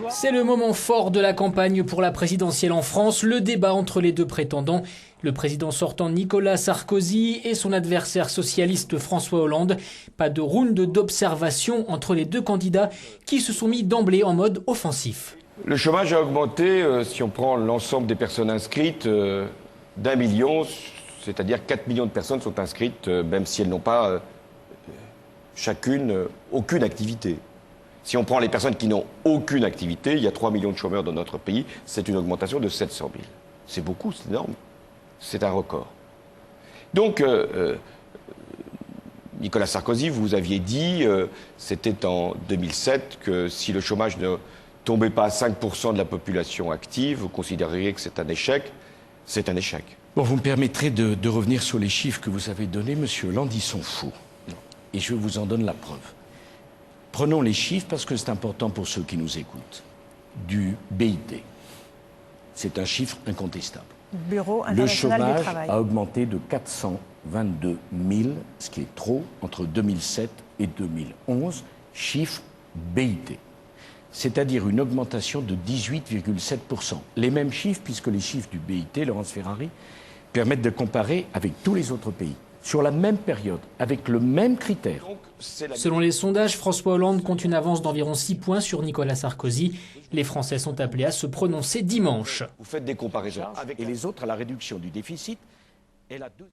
C'est le moment fort de la campagne pour la présidentielle en France, le débat entre les deux prétendants. Le président sortant Nicolas Sarkozy et son adversaire socialiste François Hollande. Pas de round d'observation entre les deux candidats qui se sont mis d'emblée en mode offensif. Le chômage a augmenté, si on prend l'ensemble des personnes inscrites, d'1 million, c'est-à-dire 4 millions de personnes sont inscrites, même si elles n'ont pas chacune aucune activité. Si on prend les personnes qui n'ont aucune activité, il y a 3 millions de chômeurs dans notre pays, c'est une augmentation de 700 000. C'est beaucoup, c'est énorme. C'est un record. Donc, Nicolas Sarkozy, vous aviez dit, c'était en 2007, que si le chômage ne tombait pas à 5% de la population active, vous considéreriez que c'est un échec. C'est un échec. Bon, vous me permettrez de revenir sur les chiffres que vous avez donnés, monsieur Hollande, ils sont faux. Et je vous en donne la preuve. Prenons les chiffres parce que c'est important pour ceux qui nous écoutent. Du BIT. C'est un chiffre incontestable. Bureau international du travail. Le chômage a augmenté de 422 000, ce qui est trop, entre 2007 et 2011, chiffre BIT. C'est-à-dire une augmentation de 18,7%. Les mêmes chiffres, puisque les chiffres du BIT, Laurence Ferrari, permettent de comparer avec tous les autres pays, sur la même période, avec le même critère. Selon les sondages, François Hollande compte une avance d'environ 6 points sur Nicolas Sarkozy. Les Français sont appelés à se prononcer dimanche. Vous faites des comparaisons Et les autres à la réduction du déficit.